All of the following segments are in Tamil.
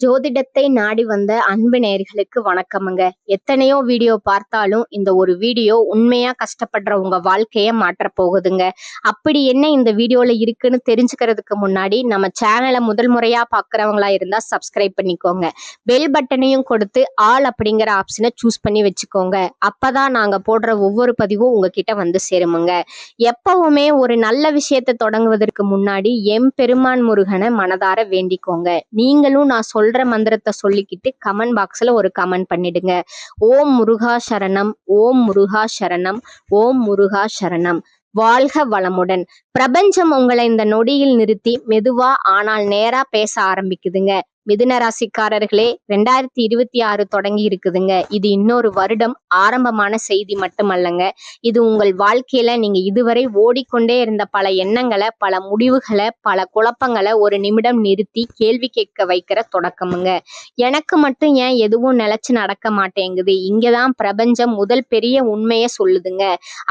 ஜோதிடத்தை நாடி வந்த அன்பு நேயர்களுக்கு வணக்கமுங்க. எத்தனையோ வீடியோ பார்த்தாலும் இந்த ஒரு வீடியோ உண்மையா கஷ்டப்படுற உங்க வாழ்க்கைய மாற்றப் போகுதுங்க. அப்படி என்ன இந்த வீடியோல இருக்குன்னு தெரிஞ்சுக்கிறதுக்கு முன்னாடி நம்ம சேனலை முதல் முறையா பார்க்கறவங்களா இருந்தா சப்ஸ்கிரைப் பண்ணிக்கோங்க. பெல் பட்டனையும் கொடுத்து ஆல் அப்படிங்கிற ஆப்ஷனை சூஸ் பண்ணி வச்சுக்கோங்க. அப்பதான் நாங்க போடுற ஒவ்வொரு பதிவும் உங்ககிட்ட வந்து சேருமுங்க. எப்பவுமே ஒரு நல்ல விஷயத்தை தொடங்குவதற்கு முன்னாடி எம்பெருமான் முருகனை மனதார வேண்டிக்கோங்க. நீங்களும் நான் சொல்ற மந்திரத்தை சொல்லிக்கிட்டு கமெண்ட் பாக்ஸ்ல ஒரு கமெண்ட் பண்ணிடுங்க. ஓம் முருகா சரணம், ஓம் முருகா சரணம், ஓம் முருகா சரணம். வாழ்க வளமுடன். பிரபஞ்சம் உங்களை இந்த நொடியில் நிறுத்தி மெதுவா ஆனால் நேரா பேச ஆரம்பிக்குதுங்க. மிதுன ராசிக்காரர்களே, 2026 தொடங்கி இருக்குதுங்க. இது இன்னொரு வருடம் ஆரம்பமான செய்தி மட்டுமல்லங்க. இது உங்கள் வாழ்க்கையில நீங்க இதுவரை ஓடிக்கொண்டே இருந்த பல எண்ணங்களை, பல முடிவுகளை, பல குழப்பங்களை ஒரு நிமிடம் நிறுத்தி கேள்வி கேட்க வைக்கிற தொடக்கமுங்க. எனக்கு மட்டும் ஏன் எதுவும் நிலைச்சு நடக்க மாட்டேங்குது? இங்கதான் பிரபஞ்சம் முதல் பெரிய உண்மையை சொல்லுதுங்க.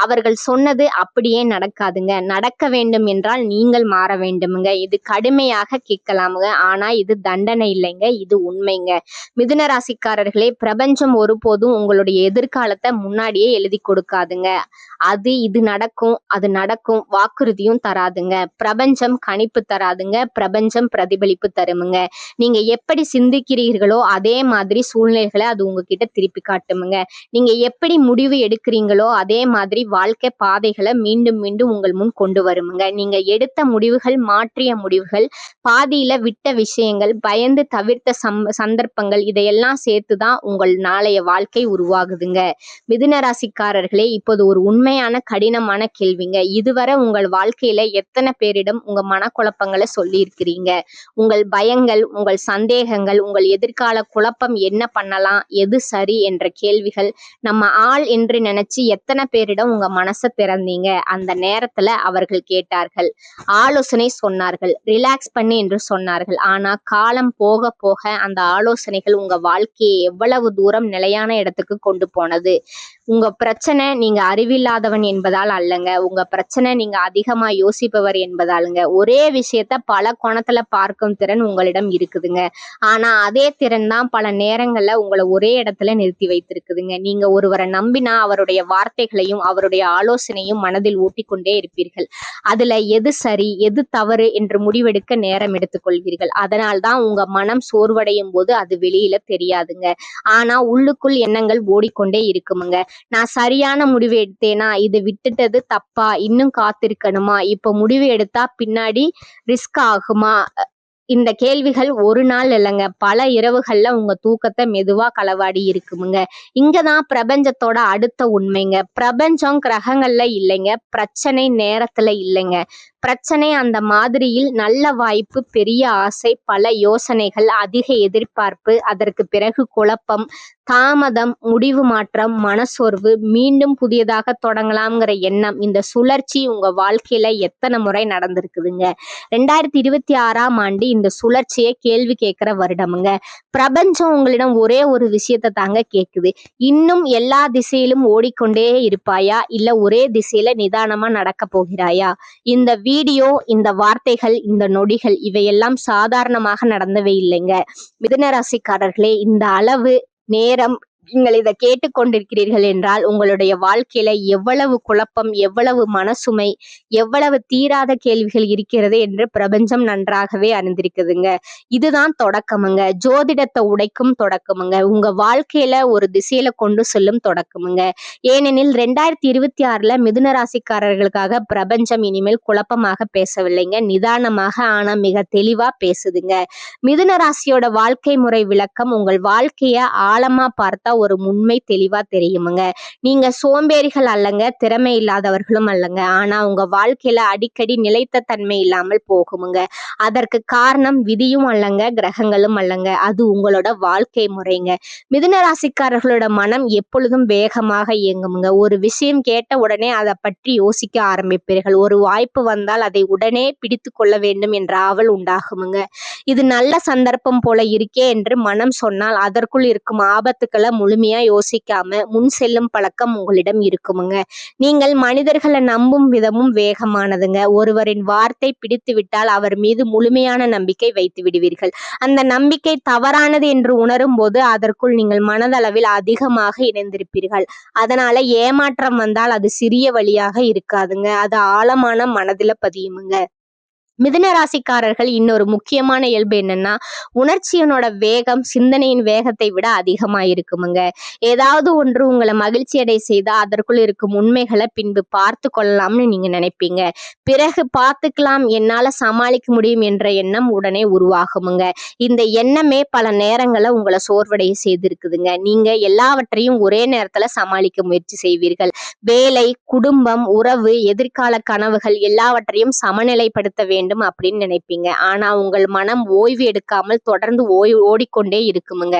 அவர்கள் சொன்னது அப்படியே நடக்காதுங்க. நடக்க வேண்டும் என்றால் நீங்கள் மாற வேண்டுமுங்க. இது கடுமையாக கேட்கலாமுங்க. ஆனா இது தண்டனை இல்லைங்க, இது உண்மைங்க. மிதுன ராசிக்காரர்களே, பிரபஞ்சம் ஒருபோதும் உங்களுடைய எதிர்காலத்தை முன்னாடியே எழுதி கொடுக்காதுங்க. இது நடக்கும், அது நடக்கும் வாக்குறுதியும் தராதுங்க. பிரபஞ்சம் கணிப்பு தராதுங்க. பிரபஞ்சம் பிரதிபலிப்பு தருமுங்க. நீங்க எப்படி சிந்திக்கிறீர்களோ அதே மாதிரி சூழ்நிலைகளை அது உங்ககிட்ட திருப்பி காட்டுமுங்க. நீங்க எப்படி முடிவு எடுக்கிறீங்களோ அதே மாதிரி வாழ்க்கை பாதைகளை மீண்டும் மீண்டும் உங்கள் முன் கொண்டு வருமுங்க. நீங்க எடுத்த முடிவுகள், மாற்றிய முடிவுகள், பாதியில விட்ட விஷயங்கள், பயந்து தவிர்த்த சந்தர்ப்பங்கள், இதையெல்லாம் சேர்த்துதான் உங்கள் நாளைய வாழ்க்கை உருவாகுதுங்க. மிதுன ராசிக்காரர்களே, இப்போது ஒரு உண்மையான கடினமான கேள்விங்க. இதுவரை உங்கள் வாழ்க்கையில எத்தனை பேரிடம் உங்க மனக்குழப்பங்களை சொல்லி இருக்கிறீங்க? உங்கள் பயங்கள், உங்கள் சந்தேகங்கள், உங்கள் எதிர்கால குழப்பம், என்ன பண்ணலாம், எது சரி என்ற கேள்விகள், நம்ம ஆள் என்று நினைச்சு எத்தனை பேரிடம் உங்க மனசை திறந்தீங்க? அந்த நேரத்துல அவர்கள் கேட்டார்கள், ஆலோசனை சொன்னார்கள், ரிலாக்ஸ் பண்ணி என்று சொன்னார்கள். ஆனா காலம் போக போக அந்த ஆலோசனைகள் உங்க வாழ்க்கையை எவ்வளவு தூரம் நிலையான இடத்துக்கு கொண்டு போனது? உங்க பிரச்சனை நீங்க அறிவில்லாதவன் என்பதால் அல்லங்க. உங்க பிரச்சனை நீங்க அதிகமா யோசிப்பவர் என்பதாலுங்க. ஒரே விஷயத்த பல கோணத்துல பார்க்கும் திறன் உங்களிடம் இருக்குதுங்க. ஆனா அதே திறன் தான் பல நேரங்கள்ல உங்களை ஒரே இடத்துல நிறுத்தி வைத்திருக்குதுங்க. நீங்க ஒருவரை நம்பினா அவருடைய வார்த்தைகளையும் அவருடைய ஆலோசனையும் மனதில் ஊட்டிக்கொண்டே இருப்பீர்கள். அதுல எது சரி எது தவறு என்று முடிவெடுக்க நேரம் எடுத்துக்கொள்வீர்கள். அதனால்தான் உங்க மனம் சோர்வடையும் போது அது வெளியில தெரியாதுங்க. ஆனா உள்ளுக்குள் எண்ணங்கள் ஓடிக்கொண்டே இருக்குமுங்க. நான் சரியான முடிவு எடுத்தேனா? இது விட்டுட்டது தப்பா? இன்னும் காத்திருக்கணுமா? இப்ப முடிவு எடுத்தா பின்னாடி ரிஸ்க் ஆகுமா? இந்த கேள்விகள் ஒரு நாள் இல்லைங்க, பல இரவுகள்ல உங்க தூக்கத்தை மெதுவா களவாடி இருக்குமுங்க. இங்கதான் பிரபஞ்சத்தோட அடுத்த உண்மைங்க. பிரபஞ்சம் கிரகங்கள்ல இல்லைங்க, பிரச்சனை நேரத்துல இல்லைங்க. பிரச்சனை அந்த மாதிரியில் நல்ல வாய்ப்பு, பெரிய ஆசை, பல யோசனைகள், அதிக எதிர்பார்ப்பு, அதற்கு பிறகு குழப்பம், தாமதம், முடிவு மாற்றம், மனசோர்வு, மீண்டும் புதியதாக தொடங்கலாம்ங்கிற எண்ணம், இந்த சுழற்சி உங்க வாழ்க்கையில எத்தனை முறை நடந்திருக்குதுங்க? 2026ஆம் ஆண்டு இந்த சுழற்சியை கேள்வி கேட்கிற வருடமுங்க. பிரபஞ்சம் உங்களிடம் ஒரே ஒரு விஷயத்தை தாங்க கேக்குது. இன்னும் எல்லா திசையிலும் ஓடிக்கொண்டே இருப்பாயா, இல்ல ஒரே திசையில நிதானமா நடக்க போகிறாயா? இந்த வீடியோ, இந்த வார்த்தைகள், இந்த நொடிகள் இவையெல்லாம் சாதாரணமாக நடந்தவே இல்லைங்க. மிதுன ராசிக்காரர்களே, இந்த அளவு நேரம் நீங்கள் இதை கேட்டுக்கொண்டிருக்கிறீர்கள் என்றால் உங்களுடைய வாழ்க்கையில எவ்வளவு குழப்பம், எவ்வளவு மனசுமை, எவ்வளவு தீராத கேள்விகள் இருக்கிறது என்று பிரபஞ்சம் நன்றாகவே அறிந்திருக்குதுங்க. இதுதான் தொடக்கமுங்க. ஜோதிடத்தை உடைக்கும் தொடக்கமுங்க. உங்க வாழ்க்கையில ஒரு திசையில கொண்டு செல்லும் தொடக்கமுங்க. ஏனெனில் 2026ல மிதுன ராசிக்காரர்களுக்காக பிரபஞ்சம் இனிமேல் குழப்பமாக பேசவில்லைங்க, நிதானமாக ஆனா மிக தெளிவா பேசுதுங்க. மிதுன ராசியோட வாழ்க்கை முறை விளக்கம் உங்கள் வாழ்க்கைய ஆழமா பார்த்தா ஒரு உண்மை தெளிவா தெரியுமுங்க. நீங்க சோம்பேறிகள் அல்லங்க, திறமை இல்லாதவர்களும் அல்லங்க. ஆனா உங்க வாழ்க்கையில அடிக்கடி நிலைத்த தன்மை இல்லாமல் போகுமுங்க. அதற்கு காரணம் விதியும் அல்லங்க, கிரகங்களும் அல்லங்க, அது உங்களோட வாழ்க்கை முறைங்க. மிதுன ராசிக்காரர்களோட மனம் எப்பொழுதும் வேகமாக இயங்குமுங்க. ஒரு விஷயம் கேட்ட உடனே அதை பற்றி யோசிக்க ஆரம்பிப்பீர்கள். ஒரு வாய்ப்பு வந்தால் அதை உடனே பிடித்து கொள்ள வேண்டும் என்ற ஆவல் உண்டாகுமுங்க. இது நல்ல சந்தர்ப்பம் போல இருக்கே என்று மனம் சொன்னால் அதற்குள் இருக்கும் ஆபத்துக்களை முழுமையா யோசிக்காம முன் செல்லும் பழக்கம் உங்களிடம் இருக்குமுங்க. நீங்கள் மனிதர்களை நம்பும் விதமும் வேகமானதுங்க. ஒருவரின் வார்த்தை பிடித்து விட்டால் அவர் மீது முழுமையான நம்பிக்கை வைத்து விடுவீர்கள். அந்த நம்பிக்கை தவறானது என்று உணரும் போது அதற்குள் நீங்கள் மனதளவில் அதிகமாக இணைந்திருப்பீர்கள். அதனால ஏமாற்றம் வந்தால் அது சிறிய வழியாக இருக்காதுங்க, அது ஆழமான மனதில பதியுமுங்க. மிதுன ராசிக்காரர்கள் இன்னொரு முக்கியமான இயல்பு என்னன்னா, உணர்ச்சியினோட வேகம் சிந்தனையின் வேகத்தை விட அதிகமா இருக்குமுங்க. ஏதாவது ஒன்று உங்களை மகிழ்ச்சி அடைய செய்தா அதற்குள் இருக்கும் உண்மைகளை பின்பு பார்த்து கொள்ளலாம்னு நீங்க நினைப்பீங்க. பிறகு பார்த்துக்கலாம், என்னால சமாளிக்க முடியும் என்ற எண்ணம் உடனே உருவாகுமுங்க. இந்த எண்ணமே பல நேரங்களை உங்களை சோர்வடைய செய்திருக்குதுங்க. நீங்க எல்லாவற்றையும் ஒரே நேரத்துல சமாளிக்க முயற்சி செய்வீர்கள். வேலை, குடும்பம், உறவு, எதிர்கால கனவுகள் எல்லாவற்றையும் சமநிலைப்படுத்த வேண்டும் அப்படின்னு நினைப்பீங்க. ஆனா உங்கள் மனம் ஓய்வு எடுக்காமல் தொடர்ந்து ஓடிக்கொண்டே இருக்குமுங்க.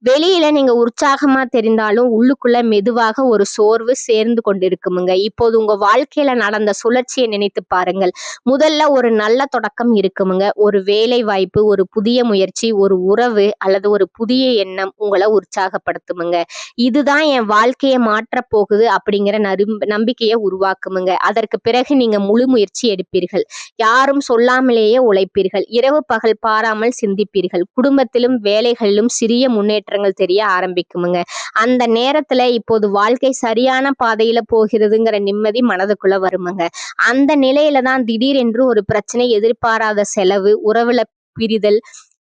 வெளியில நீங்க உற்சாகமா தெரிந்தாலும் உள்ளுக்குள்ள மெதுவாக ஒரு சோர்வு சேர்ந்து கொண்டிருக்குமுங்க. இப்போது உங்க வாழ்க்கையில நடந்த சுழற்சியை நினைத்து பாருங்கள். முதல்ல ஒரு நல்ல தொடக்கம் இருக்குமுங்க. ஒரு வேலை வாய்ப்பு, ஒரு புதிய முயற்சி, ஒரு உறவு அல்லது ஒரு புதிய எண்ணம் உங்களை உற்சாகப்படுத்துமுங்க. இதுதான் என் வாழ்க்கையை மாற்ற போகுது அப்படிங்கிற நம்பிக்கையை உருவாக்குமுங்க. அதற்கு பிறகு நீங்க முழு முயற்சி எடுப்பீர்கள். யாரும் சொல்லாமலேயே உழைப்பீர்கள். இரவு பகல் பாராமல் சிந்திப்பீர்கள். குடும்பத்திலும் வேலைகளிலும் சிறிய முன்னேற்றங்கள் தெரிய ஆரம்பிக்குமுங்க. அந்த நேரத்துல இப்போது வாழ்க்கை சரியான பாதையில போகிறதுங்கிற நிம்மதி மனதுக்குள்ள வருமுங்க. அந்த நிலையில தான் திடீரென்று ஒரு பிரச்சனை, எதிர்பாராத செலவு, உறவுல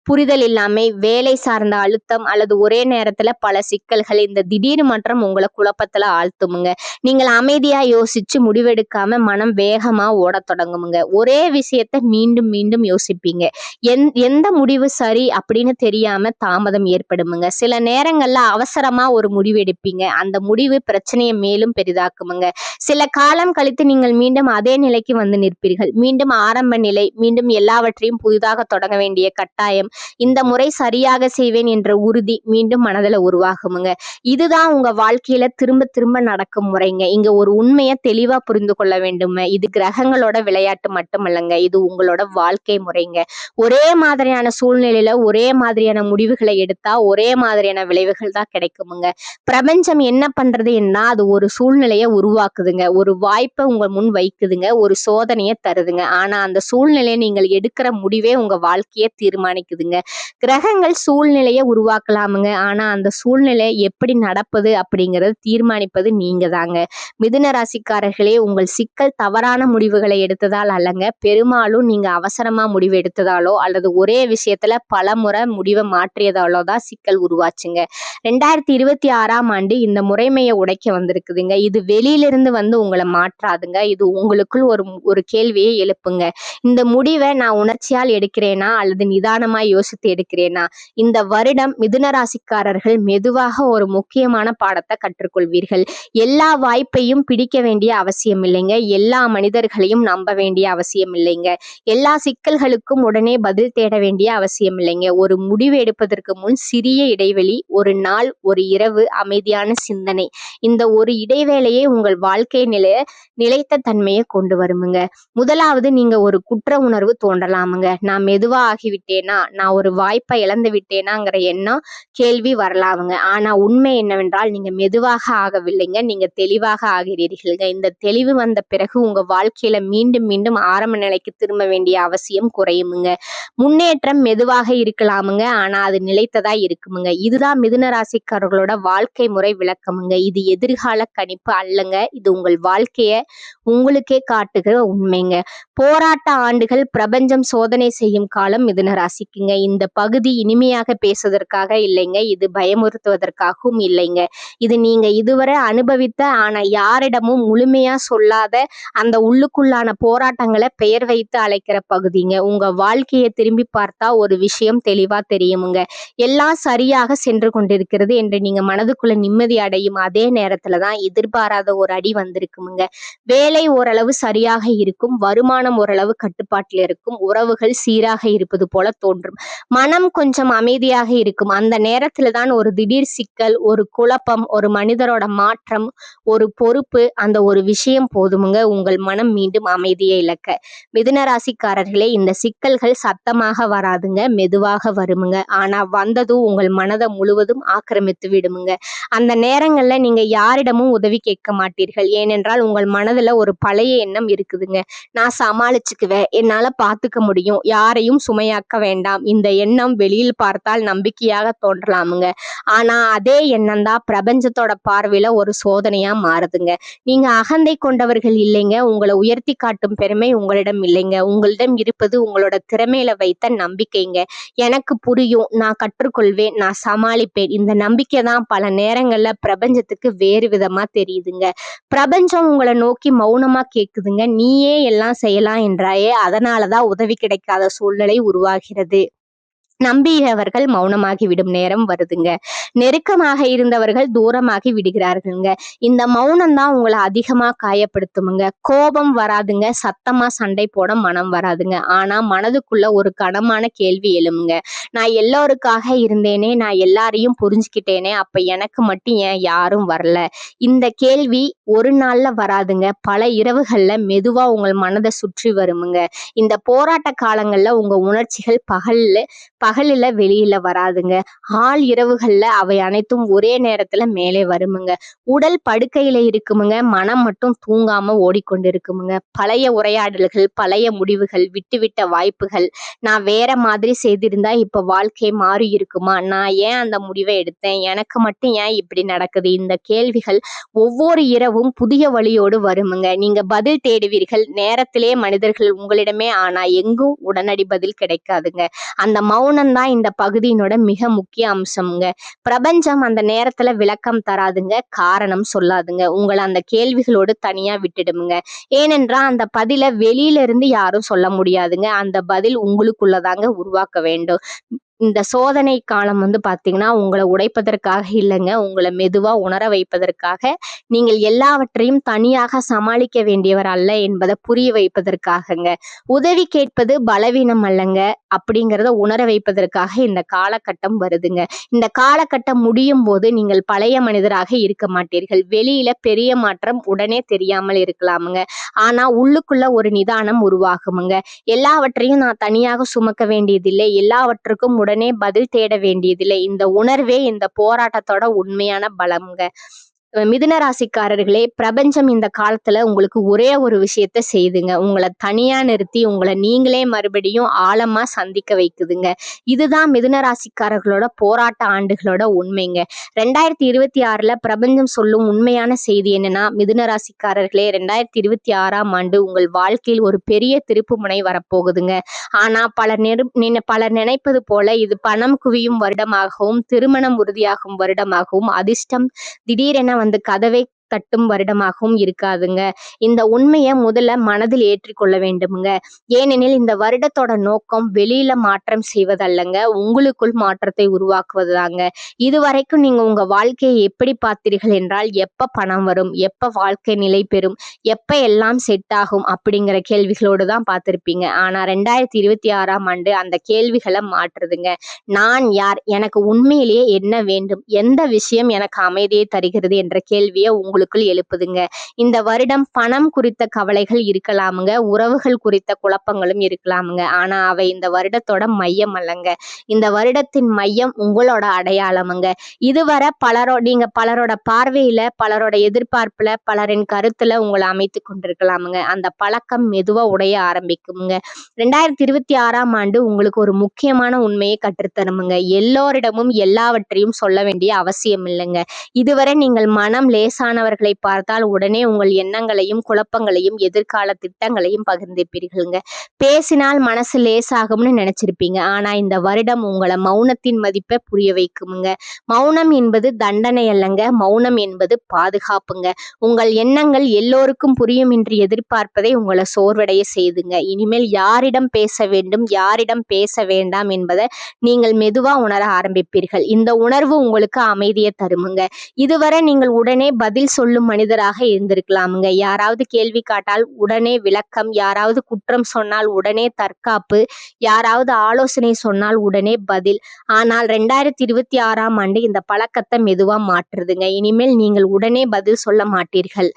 புரிதல் இல்லாமை, வேலை சார்ந்த அழுத்தம் அல்லது ஒரே நேரத்துல பல சிக்கல்கள், இந்த திடீர் மாற்றம் உங்களை குழப்பத்துல ஆழ்த்துமுங்க. நீங்கள் அமைதியா யோசிச்சு முடிவெடுக்காம மனம் வேகமா ஓடத் தொடங்குமுங்க. ஒரே விஷயத்த மீண்டும் மீண்டும் யோசிப்பீங்க. எந்த முடிவு சரி அப்படின்னு தெரியாம தாமதம் ஏற்படுமுங்க. சில நேரங்கள்ல அவசரமா ஒரு முடிவு எடுப்பீங்க. அந்த முடிவு பிரச்சனையை மேலும் பெரிதாக்குமுங்க. சில காலம் கழித்து நீங்கள் மீண்டும் அதே நிலைக்கு வந்து நிற்பீர்கள். மீண்டும் ஆரம்ப நிலை, மீண்டும் எல்லாவற்றையும் புதிதாக தொடங்க வேண்டிய கட்டாயம். இந்த முறை சரியாக செய்வேன் என்ற உறுதி மீண்டும் மனதில் உருவாகுமுங்க. இதுதான் உங்க வாழ்க்கையில திரும்ப திரும்ப நடக்கும் முறைங்க. இங்க ஒரு உண்மையை தெளிவா புரிந்து கொள்ள வேண்டுங்க. இது கிரகங்களோட விளையாட்டு மட்டுமல்லங்க, இது உங்களோட வாழ்க்கை முறைங்க. ஒரே மாதிரியான சூழ்நிலையில ஒரே மாதிரியான முடிவுகளை எடுத்தா ஒரே மாதிரியான விளைவுகள் தான் கிடைக்குமுங்க. பிரபஞ்சம் என்ன பண்றதுன்னா அது ஒரு சூழ்நிலையை உருவாக்குதுங்க, ஒரு வாய்ப்பை உங்க முன் வைக்குதுங்க, ஒரு சோதனையை தருதுங்க. ஆனா அந்த சூழ்நிலையை நீங்கள் எடுக்கிற முடிவே உங்க வாழ்க்கையை தீர்மானிக்குதுங்க. கிரகங்கள் சூழ்நிலையை உருவாக்கலாமுங்க, ஆனா அந்த சூழ்நிலை எப்படி நடப்பது அப்படிங்கறது தீர்மானிப்பது நீங்க தாங்க. மிதுன ராசிக்காரர்களே, உங்கள் சிக்கல் தவறான முடிவுகளை எடுத்ததால் அல்லங்க, பெரும்பாலும் நீங்க அவசரமா முடிவு எடுத்ததாலோ அல்லது ஒரே விஷயத்துல பல முறை முடிவை மாற்றியதாலோ தான் சிக்கல் உருவாச்சுங்க. 2026ஆம் ஆண்டு இந்த முறைமையை உடைக்க வந்திருக்குதுங்க. இது வெளியிலிருந்து வந்து உங்களை மாற்றாதுங்க, இது உங்களுக்குள் ஒரு கேள்வியை எழுப்புங்க. இந்த முடிவை நான் உணர்ச்சியால் எடுக்கிறேனா அல்லது நிதானமா யோசித்து எடுக்கிறேனா? இந்த வருடம் மிதுன ராசிக்காரர்கள் மெதுவாக ஒரு முக்கியமான பாடத்தை கற்றுக்கொள்வீர்கள். எல்லா வாய்ப்பையும் பிடிக்க வேண்டிய அவசியம் இல்லைங்க. எல்லா மனிதர்களையும் நம்ப வேண்டிய அவசியம் இல்லைங்க. எல்லா சிக்கல்களுக்கும் உடனே பதில் தேட வேண்டிய அவசியம் இல்லைங்க. ஒரு முடிவு எடுப்பதற்கு முன் சிறிய இடைவெளி, ஒரு நாள், ஒரு இரவு, அமைதியான சிந்தனை, இந்த ஒரு இடைவேளையே உங்கள் வாழ்க்கை நிலைத்த தன்மையை கொண்டு வருமுங்க. முதலாவது, நீங்க ஒரு குற்ற உணர்வு தோன்றலாமுங்க. நான் மெதுவா ஆகிவிட்டேனா, நான் ஒரு வாய்ப்பை இழந்து விட்டேனாங்கிற எண்ணம், கேள்வி வரலாமுங்க. ஆனா உண்மை என்னவென்றால் நீங்க மெதுவாக ஆகவில்லைங்க, நீங்க தெளிவாக ஆகிறீர்கள்ங்க. இந்த தெளிவு வந்த பிறகு உங்க வாழ்க்கையில மீண்டும் மீண்டும் ஆரம்ப நிலைக்கு திரும்ப வேண்டிய அவசியம் குறையுமுங்க. முன்னேற்றம் மெதுவாக இருக்கலாமுங்க, ஆனா அது நிலைத்ததா இருக்குமுங்க. இதுதான் மிதுன ராசிக்காரர்களோட வாழ்க்கை முறை விளக்கமுங்க. இது எதிர்கால கணிப்பு அல்லங்க, இது உங்கள் வாழ்க்கைய உங்களுக்கே காட்டுகிற உண்மைங்க. போராட்ட ஆண்டுகள், பிரபஞ்சம் சோதனை செய்யும் காலம் மிதுன ராசிக்குங்க. இந்த பகுதி இனிமையாக பேசுவதற்காக இல்லைங்க, இது பயமுறுத்துவதற்காகவும் இல்லைங்க. இது நீங்க இதுவரை அனுபவித்த ஆனா யாரிடமும் முழுமையா சொல்லாத அந்த உள்ளுக்குள்ளான போராட்டங்களை பெயர் வைத்து அழைக்கிற பகுதிங்க. உங்க வாழ்க்கையை திரும்பி பார்த்தா ஒரு விஷயம் தெளிவா தெரியுமுங்க. எல்லாம் சரியாக சென்று கொண்டிருக்கிறது என்று நீங்க மனதுக்குள்ள நிம்மதி அடையும் அதே நேரத்துலதான் எதிர்பாராத ஒரு அடி வந்திருக்குமுங்க. வேலை ஓரளவு சரியாக இருக்கும், வருமானம் ஓரளவு கட்டுப்பாட்டில் இருக்கும், உறவுகள் சீராக இருப்பது போல தோன்றும். மனம் கொஞ்சம் அமைதியாக இருக்கும். அந்த நேரத்துல தான் ஒரு திடீர் சிக்கல், ஒரு குழப்பம், ஒரு மனிதரோட மாற்றம், ஒரு பொறுப்பு, அந்த ஒரு விஷயம் போதுமுங்க உங்கள் மனம் மீண்டும் அமைதியை இழக்க. மிதுன ராசிக்காரர்களே, இந்த சிக்கல்கள் சத்தமாக வராதுங்க, மெதுவாக வருமுங்க. ஆனா வந்ததும் உங்கள் மனதை முழுவதும் ஆக்கிரமித்து விடுமுங்க. அந்த நேரங்கள்ல நீங்க யாரிடமும் உதவி கேட்க மாட்டீர்கள். ஏனென்றால் உங்கள் மனதுல ஒரு பழைய எண்ணம் இருக்குதுங்க. நான் சமாளிச்சுக்குவேன், என்னால பாத்துக்க முடியும், யாரையும் சுமையாக்க வேண்டாம். இந்த எண்ணம் வெளியில் பார்த்தால் நம்பிக்கையாக தோன்றலாமுங்க. ஆனா அதே எண்ணம் தான் பிரபஞ்சத்தோட பார்வையில ஒரு சோதனையா மாறுதுங்க. நீங்க அகந்தை கொண்டவர்கள் இல்லைங்க. உங்களை உயர்த்தி காட்டும் பெருமை உங்களிடம் இல்லைங்க. உங்களிடம் இருப்பது உங்களோட திறமையில வைத்த நம்பிக்கைங்க. எனக்கு புரியும், நான் கற்றுக்கொள்வேன், நான் சமாளிப்பேன். இந்த நம்பிக்கை தான் பல நேரங்கள்ல பிரபஞ்சத்துக்கு வேறு விதமா தெரியுதுங்க. பிரபஞ்சம் உங்களை நோக்கி மௌனமா கேக்குதுங்க, நீயே எல்லாம் செய்யலாம் என்றாயே, அதனாலதான் உதவி கிடைக்காத சூழ்நிலை உருவாகிறது. நம்பியவர்கள் மௌனமாகி விடும் நேரம் வருதுங்க. நெருக்கமாக இருந்தவர்கள் தூரமாகி விடுகிறார்களுங்க. இந்த மௌனம் தான் உங்களை அதிகமா காயப்படுத்துமுங்க. கோபம் வராதுங்க, சத்தமா சண்டை போட மனம் வராதுங்க. ஆனா மனதுக்குள்ள ஒரு கனமான கேள்வி எழுமுங்க. நான் எல்லோருக்காக இருந்தேனே, நான் எல்லாரையும் புரிஞ்சுக்கிட்டேனே, அப்ப எனக்கு மட்டும் ஏன் யாரும் வரல? இந்த கேள்வி ஒரு நாள்ல வராதுங்க, பல இரவுகள்ல மெதுவா உங்கள் மனதை சுற்றி வருமுங்க. இந்த போராட்ட காலங்கள்ல உங்க உணர்ச்சிகள் பகலில வெளியில வராதுங்க. ஆள் இரவுகள்ல அவை அனைத்தும் ஒரே நேரத்துல மேலே வருமுங்க. உடல் படுக்கையில இருக்குமுங்க, மனம் மட்டும் தூங்காம ஓடிக்கொண்டிருக்குமுங்க. பழைய உரையாடல்கள், பழைய முடிவுகள், விட்டுவிட்ட வாய்ப்புகள், நான் வேற மாதிரி செய்திருந்தா இப்ப வாழ்க்கை மாறி இருக்குமா, நான் ஏன் அந்த முடிவை எடுத்தேன், எனக்கு மட்டும் ஏன் இப்படி நடக்குது, இந்த கேள்விகள் ஒவ்வொரு இரவும் புதிய வழியோடு வருமுங்க. நீங்க பதில் தேடுவீர்கள் நேரத்திலே மனிதர்கள் உங்களிடமே, ஆனா எங்கும் உடனடி பதில் கிடைக்காதுங்க. அந்த மௌனம் தான் இந்த பகுதியினோட மிக முக்கிய அம்சம்ங்க. பிரபஞ்சம் அந்த நேரத்துல விளக்கம் தராதுங்க, காரணம் சொல்லாதுங்க, உங்களை அந்த கேள்விகளோடு தனியா விட்டுடுமுங்க. ஏனென்றா அந்த பதில வெளியில இருந்து யாரும் சொல்ல முடியாதுங்க. அந்த பதில் உங்களுக்குள்ளதாங்க உருவாக்க வேண்டும். இந்த சோதனை காலம் பாத்தீங்கன்னா உங்களை உடைப்பதற்காக இல்லைங்க, உங்களை மெதுவா உணர வைப்பதற்காக. நீங்கள் எல்லாவற்றையும் தனியாக சமாளிக்க வேண்டியவர் அல்ல என்பதை புரிய வைப்பதற்காகங்க. உதவி கேட்பது பலவீனம் அல்லங்க, அப்படிங்கிறத உணர வைப்பதற்காக இந்த காலகட்டம் வருதுங்க. இந்த காலகட்டம் முடியும் போது நீங்கள் பழைய மனிதராக இருக்க மாட்டீர்கள். வெளியில பெரிய மாற்றம் உடனே தெரியாமல் இருக்கலாமுங்க, ஆனா உள்ளுக்குள்ள ஒரு நிதானம் உருவாகுமுங்க. எல்லாவற்றையும் நான் தனியாக சுமக்க வேண்டியதில்லை, எல்லாவற்றுக்கும் உடனே பதில் தேட வேண்டியதில்லை. இந்த உணர்வே இந்த போராட்டத்தோட உண்மையான பலம்ங்க. மிதுன ராசிக்காரர்களே, பிரபஞ்சம் இந்த காலத்துல உங்களுக்கு ஒரே ஒரு விஷயத்த செய்துங்க, உங்களை தனியா நிறுத்தி உங்களை நீங்களே மறுபடியும் ஆழமா சந்திக்க வைக்குதுங்க. இதுதான் மிதுன ராசிக்காரர்களோட போராட்ட ஆண்டுகளோட உண்மைங்க. 2026 பிரபஞ்சம் சொல்லும் உண்மையான செய்தி என்னன்னா, மிதுன ராசிக்காரர்களே, 2026 ஆண்டு உங்கள் வாழ்க்கையில் ஒரு பெரிய திருப்பு முனை வரப்போகுதுங்க. ஆனா பலர் நினைப்பது போல இது பணம் குவியும் வருடமாகவும், திருமணம் உறுதியாகும் வருடமாகவும், அதிர்ஷ்டம் திடீரென கதவை தட்டும் வருடமாகவும் இருக்காதுங்க. இந்த உண்மையை முதல்ல மனதில் ஏற்றிக்கொள்ள வேண்டுமுங்க. ஏனெனில் இந்த வருடத்தோட நோக்கம் வெளியில மாற்றம் செய்வதல்லங்க, உங்களுக்குள் மாற்றத்தை உருவாக்குவதுதாங்க. இதுவரைக்கும் நீங்க உங்க வாழ்க்கையை எப்படி பார்த்தீர்கள் என்றால், எப்ப பணம் வரும், எப்ப வாழ்க்கை நிலை பெறும், எப்ப எல்லாம் செட் ஆகும் அப்படிங்கிற கேள்விகளோடு தான் பார்த்திருப்பீங்க. ஆனா 2026 ஆண்டு அந்த கேள்விகளை மாற்றுதுங்க. நான் யார், எனக்கு உண்மையிலேயே என்ன வேண்டும், எந்த விஷயம் எனக்கு அமைதியை தருகிறது என்ற கேள்வியை உங்களுக்குள் எழுப்புதுங்க. இந்த வருடம் பணம் குறித்த கவலைகள் இருக்கலாமுங்க, உறவுகள் குறித்த குழப்பங்களும் இருக்கலாமுங்க. ஆனா அவை இந்த வருடத்தோட மையம் அல்லங்க. இந்த வருடத்தின் மையம் உங்களோட அடையாளமுங்க. இதுவரை நீங்க பலரோட பார்வையில, பலரோட எதிர்பார்ப்புல, பலரின் கருத்துல உங்களை அமைத்து கொண்டிருக்கலாமுங்க. அந்த பழக்கம் மெதுவா உடைய ஆரம்பிக்குமுங்க. 2026 ஆண்டு உங்களுக்கு ஒரு முக்கியமான உண்மையை கற்றுத்தருமுங்க. எல்லோரிடமும் எல்லாவற்றையும் சொல்ல வேண்டிய அவசியம் இல்லைங்க. இதுவரை நீங்கள் மனம் லேசானவர்களை பார்த்தால் உடனே உங்கள் எண்ணங்களையும் குழப்பங்களையும் எதிர்கால திட்டங்களையும் பகிர்ந்திருப்பீர்களுங்க. பேசினால் மனசு லேசாகும்னு நினைச்சிருப்பீங்க. ஆனா இந்த வருடம் உங்களை மௌனத்தின் மதிப்பை புரிய வைக்குமுங்க. மௌனம் என்பது தண்டனை அல்லங்க, மௌனம் என்பது பாதுகாப்புங்க. உங்கள் எண்ணங்கள் எல்லோருக்கும் புரியும் என்று எதிர்பார்ப்பதை உங்களை சோர்வடைய செய்துங்க. இனிமேல் யாரிடம் பேச வேண்டும், யாரிடம் பேச வேண்டாம் என்பதை நீங்கள் மெதுவா உணர ஆரம்பிப்பீர்கள். இந்த உணர்வு உங்களுக்கு அமைதியை தருமுங்க. இதுவரை நீங்கள் உடனே பதில் சொல்லும் மனிதராக இருந்திருக்கலாமுங்க. யாராவது கேள்வி காட்டால் உடனே விளக்கம், யாராவது குற்றம் சொன்னால் உடனே தற்காப்பு, யாராவது ஆலோசனை சொன்னால் உடனே பதில். ஆனால் 2026ஆம் ஆண்டு இந்த பழக்கத்தை மெதுவா மாற்றுதுங்க. இனிமேல் நீங்கள் உடனே பதில் சொல்ல மாட்டீர்கள்,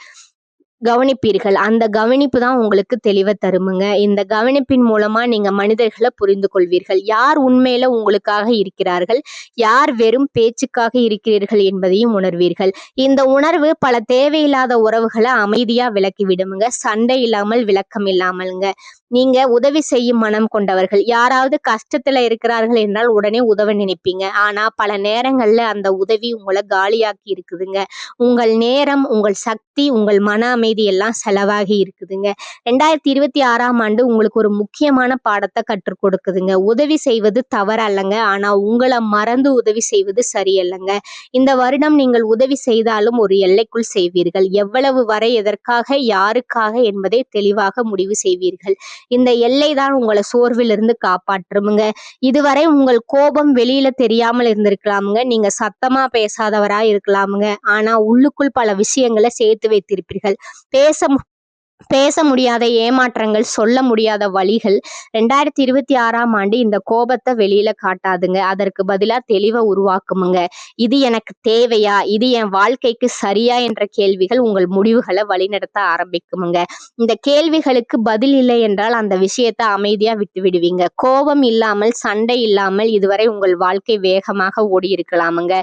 கவனிப்பீர்கள். அந்த கவனிப்பு தான் உங்களுக்கு தெளிவை தருமுங்க. இந்த கவனிப்பின் மூலமா நீங்க மனிதர்களை புரிந்து கொள்வீர்கள். யார் உண்மையில உங்களுக்காக இருக்கிறார்கள், யார் வெறும் பேச்சுக்காக இருக்கிறீர்கள் என்பதையும் உணர்வீர்கள். இந்த உணர்வு பல தேவையில்லாத உறவுகளை அமைதியா விலக்கி விடுமுங்க. சண்டை இல்லாமல், விளக்கம் இல்லாமல்ங்க. நீங்க உதவி செய்யும் மனம் கொண்டவர்கள். யாராவது கஷ்டத்துல இருக்கிறார்கள் என்றால் உடனே உதவ நினைப்பீங்க. ஆனா பல நேரங்கள்ல அந்த உதவி உங்களை காலியாக்கி இருக்குதுங்க. உங்கள் நேரம், உங்கள் சக்தி, உங்கள் மன அமைதி எல்லாம் செலவாகி இருக்குதுங்க. 2026ஆம் ஆண்டு உங்களுக்கு ஒரு முக்கியமான பாடத்தை கற்றுக் கொடுக்குதுங்க. உதவி செய்வது தவறு அல்லங்க, ஆனா உங்களை மறந்து உதவி செய்வது சரியல்லங்க. இந்த வருடம் நீங்கள் உதவி செய்தாலும் ஒரு எல்லைக்குள் செய்வீர்கள். எவ்வளவு வரை, எதற்காக, யாருக்காக என்பதை தெளிவாக முடிவு செய்வீர்கள். இந்த எல்லை தான் உங்களை சோர்விலிருந்து காப்பாற்றுமுங்க. இதுவரை உங்கள் கோபம் வெளியில தெரியாமல் இருந்திருக்கலாமுங்க. நீங்க சத்தமா பேசாதவரா இருக்கலாமுங்க. ஆனா உள்ளுக்குள் பல விஷயங்களை சேர்த்து வைத்திருப்பீர்கள். பேச முடியாத ஏமாற்றங்கள், சொல்ல முடியாத வழிகள். 2026ஆம் ஆண்டு இந்த கோபத்தை வெளியில காட்டாதுங்க. அதற்கு பதிலா தெளிவை உருவாக்குமுங்க. இது எனக்கு தேவையா, இது என் வாழ்க்கைக்கு சரியா என்ற கேள்விகள் உங்கள் முடிவுகளை வழிநடத்த ஆரம்பிக்குமுங்க. இந்த கேள்விகளுக்கு பதில் இல்லை என்றால் அந்த விஷயத்தை அமைதியா விட்டு விடுவீங்க. கோபம் இல்லாமல், சண்டை இல்லாமல் இதுவரை உங்கள் வாழ்க்கை வேகமாக ஓடி இருக்கலாமுங்க.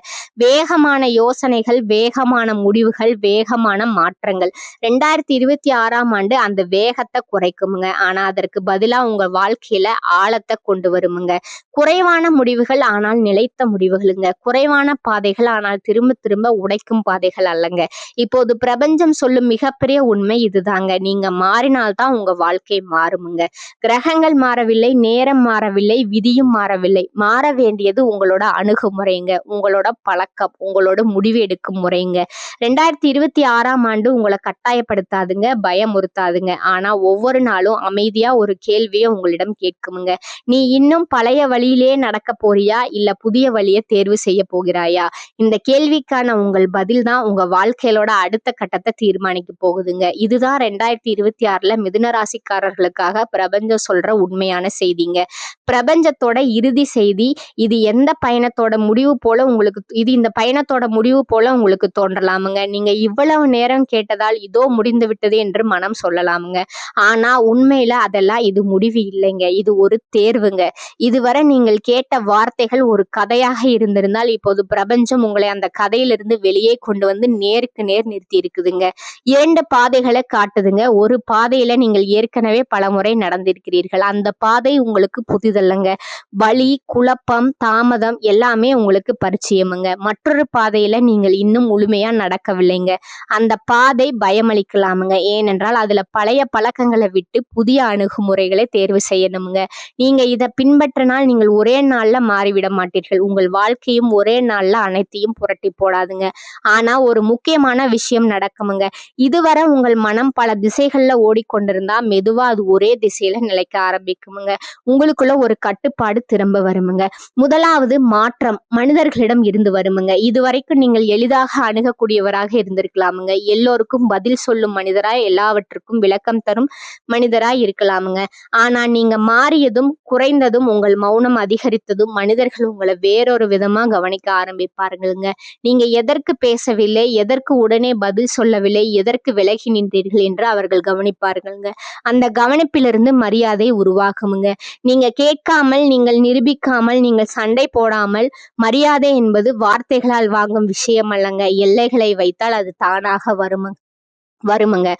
வேகமான யோசனைகள், வேகமான முடிவுகள், வேகமான மாற்றங்கள். 2026ஆம் ஆண்டு அந்த வேகத்தை குறைக்குமுங்க. ஆனா அதற்கு பதிலா உங்க வாழ்க்கையில ஆழத்தை கொண்டு வருமுங்க. குறைவான முடிவுகள் ஆனால் நிலைத்த முடிவுகளுங்க. குறைவான பாதைகள் ஆனால் திரும்ப திரும்ப உடைக்கும் பாதைகள் அல்லங்க. இப்போது பிரபஞ்சம் சொல்லும் மிகப்பெரிய உண்மை இதுதாங்க. நீங்க மாறினால்தான் உங்க வாழ்க்கை மாறுமுங்க. கிரகங்கள் மாறவில்லை, நேரம் மாறவில்லை, விதியும் மாறவில்லை. மாற வேண்டியது உங்களோட அணுகுமுறைங்க, உங்களோட பழக்கம், உங்களோட முடிவு எடுக்கும் முறைங்க. 2026ஆம் ஆண்டு உங்களை கட்டாயப்படுத்தாதுங்க, பயமுறுத்தாதுங்க. ஆனா ஒவ்வொரு நாளும் அமைதியா ஒரு கேள்வியை உங்களிடம் கேட்குமுங்க. நீ இன்னும் பழைய வழியிலே நடக்க போறியா, இல்ல புதிய வழியை தேர்வு செய்ய போகிறாயா? இந்த கேள்விக்கான உங்கள் பதில் தான் உங்க வாழ்க்கையோட அடுத்த கட்டத்தை தீர்மானிக்க போகுதுங்க. இதுதான் 2026ல மிதுன ராசிக்காரர்களுக்காக பிரபஞ்சம் சொல்ற உண்மையான செய்திங்க. பிரபஞ்சத்தோட இறுதி செய்தி இது. எந்த பயணத்தோட முடிவு போல உங்களுக்கு இந்த பயணத்தோட முடிவு போல உங்களுக்கு தோன்றலாமுங்க. நீங்க இவ்வளவு நேரம் கேட்டதால் இதோ முடிந்து விட்டது என்று மனம் சொல்லலாமுங்க. ஆனா உண்மையில அதெல்லாம் இது முடிவு இல்லைங்க, இது ஒரு தேர்வுங்க. இதுவரை நீங்கள் கேட்ட வார்த்தைகள் ஒரு கதையாக இருந்திருந்தால் இப்போது பிரபஞ்சம் உங்களை அந்த கதையிலிருந்து வெளியே கொண்டு வந்து நேருக்கு நேர் நிறுத்தி இருக்குதுங்க. 2 பாதைகளை காட்டுதுங்க. ஒரு பாதையில நீங்கள் ஏற்கனவே பலமுறை நடந்திருக்கிறீர்கள். அந்த பாதை உங்களுக்கு புதிதல்லங்க. வலி, குழப்பம், தாமதம் எல்லாமே உங்களுக்கு பரிச்சயமுங்க. மற்றொரு பாதையில நீங்கள் இன்னும் முழுமையா நடக்கவில்லைங்க. அந்த பாதை பயமளிக்கலாமுங்க. ஏனென்றால் அதுல பழைய பழக்கங்களை விட்டு புதிய அணுகுமுறைகளை தேர்வு செய்யணுமுங்க. நீங்க இதை பின்பற்றினால் நீங்கள் ஒரே நாள்ல மாறிவிட மாட்டீர்கள். உங்கள் வாழ்க்கையும் ஒரே நாள்ல அனைத்தையும் புரட்டி போடாதுங்க. ஆனா ஒரு முக்கியமான விஷயம் நடக்குமுங்க. இதுவரை உங்கள் மனம் பல திசைகள்ல ஓடிக்கொண்டிருந்தா மெதுவா அது ஒரே திசையில நிலைக்க ஆரம்பிக்குமுங்க. உங்களுக்குள்ள ஒரு கட்டுப்பாடு திரும்ப வருமுங்க. முதலாவது மாற்றம் மனிதர்களிடம் இருந்து வருமுங்க. இதுவரைக்கும் நீங்கள் எளிதாக அணுகக்கூடியவராக இருந்திருக்கலாமுங்க. எல்லோருக்கும் பதில் சொல்லும் மனிதராய், எல்லாவற்றுக்கும் விளக்கம் தரும் மனிதராய் இருக்கலாமுங்க. ஆனா நீங்க மாறியதும், குறைந்ததும், உங்கள் மௌனம் அதிகரித்ததும் மனிதர்கள் உங்களை வேறொரு விதமா கவனிக்க ஆரம்பிப்பாருங்க. நீங்க எதற்கு பேசவில்லை, எதற்கு உடனே பதில் சொல்லவில்லை, எதற்கு விலகி நின்றீர்கள் என்று அவர்கள் கவனிப்பார்களுங்க. அந்த கவனிப்பிலிருந்து மரியாதை உருவாகுமுங்க. நீங்க கேட்காமல், நீங்கள் நிரூபிக்காமல், நீங்கள் சண்டை போடாமல், மரியாதை என்பது வார்த்தைகளால் வாங்கும் விஷயம் அல்லங்க. எல்லைகளை வைத்தால் அது தானாக வருமுங்க.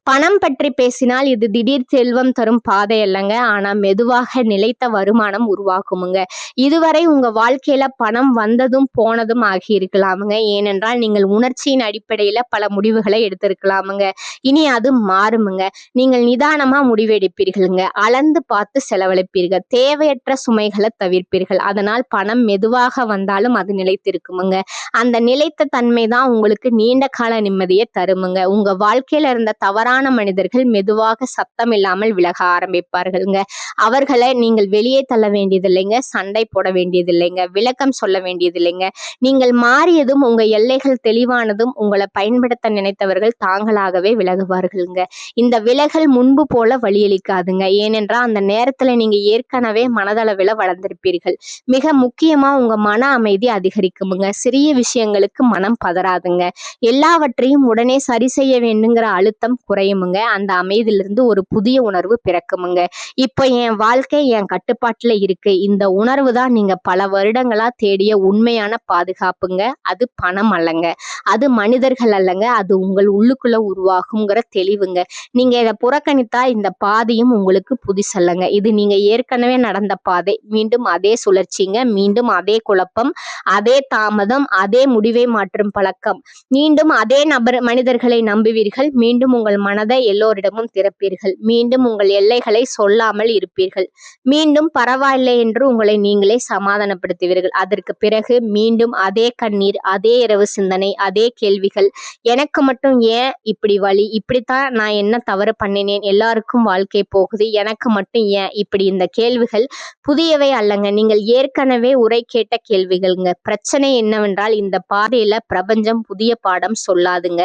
பணம் பற்றி பேசினால் இது திடீர் செல்வம் தரும் பாதை அல்லங்க. ஆனா மெதுவாக நிலைத்த வருமானம் உருவாக்குமுங்க. இதுவரை உங்க வாழ்க்கையில பணம் வந்ததும் போனதும் ஆகி இருக்கலாமுங்க. ஏனென்றால் நீங்கள் உணர்ச்சியின் அடிப்படையில பல முடிவுகளை எடுத்திருக்கலாமுங்க. இனி அது மாறுமுங்க. நீங்கள் நிதானமா முடிவெடுப்பீர்களுங்க. அளந்து பார்த்து செலவழிப்பீர்கள். தேவையற்ற சுமைகளை தவிர்ப்பீர்கள். அதனால் பணம் மெதுவாக வந்தாலும் அது நிலைத்திருக்குமுங்க. அந்த நிலைத்த தன்மை தான் உங்களுக்கு நீண்ட கால நிம்மதியை தருமுங்க. உங்க வாழ்க்கையில இருந்த தவறான தவறான மனிதர்கள் மெதுவாக சத்தம் இல்லாமல் விலக ஆரம்பிப்பார்களுங்க. அவர்களை நீங்கள் வெளியே தள்ள வேண்டியதில்லைங்க, சண்டை போட வேண்டியதில்லைங்க, விளக்கம் சொல்ல வேண்டியதில்லைங்க. நீங்கள் மாறியதும் உங்க எல்லைகள் தெளிவானதும் உங்களை பயன்படுத்த நினைத்தவர்கள் தாங்களாகவே விலகுவார்களுங்க. இந்த விலகல் முன்பு போல வழியளிக்காதுங்க. ஏனென்றால் அந்த நேரத்துல நீங்க ஏற்கனவே மனதளவில் வளர்ந்திருப்பீர்கள். மிக முக்கியமா உங்க மன அமைதி அதிகரிக்குமுங்க. சிறிய விஷயங்களுக்கு மனம் பதறாதுங்க. எல்லாவற்றையும் உடனே சரி செய்ய வேண்டுங்கிற அழுத்தம் குறையுமுங்க. அந்த அமைதியிலிருந்து ஒரு புதிய உணர்வு பிறக்குமுங்க. இப்போ என் வாழ்க்கை என் கட்டுப்பாட்டுல இருக்கு. இந்த உணர்வு தான் நீங்க பல வருடங்களா தேடிய உண்மையான பாதுகாப்புங்க. அது பணம் அல்லங்க, அது மனிதர்கள் அல்லங்க, அது உங்கள் உள்ளுக்குள்ள உருவாகுங்கிற தெளிவுங்க. நீங்க இதை புறக்கணித்தா இந்த பாதையும் உங்களுக்கு புதுசல்லங்க. இது நீங்க ஏற்கனவே நடந்த பாதை. மீண்டும் அதே சுழற்சிங்க, மீண்டும் அதே குழப்பம், அதே தாமதம், அதே முடிவை மாற்றும் பழக்கம். மீண்டும் அதே மனிதர்களை நம்புவீர்கள். மீண்டும் உங்கள் மனதை எல்லோரிடமும் திறப்பீர்கள். மீண்டும் உங்கள் எல்லைகளை சொல்லாமல் இருப்பீர்கள். மீண்டும் பரவாயில்லை என்று உங்களை நீங்களே சமாதானப்படுத்துவீர்கள். அதற்கு பிறகு மீண்டும் அதே கண்ணீர், அதே இரவு சிந்தனை, அதே கேள்விகள். எனக்கு மட்டும் ஏன் இப்படி வலி? இப்படித்தான் நான் என்ன தவறு பண்ணினேன்? எல்லாருக்கும் வாழ்க்கை போகுது, எனக்கு மட்டும் ஏன் இப்படி? இந்த கேள்விகள் புதியவை அல்லங்க. நீங்கள் ஏற்கனவே உரை கேட்ட கேள்விகள்ங்க. பிரச்சனை என்னவென்றால் இந்த பாதையில பிரபஞ்சம் புதிய பாடம் சொல்லாதுங்க.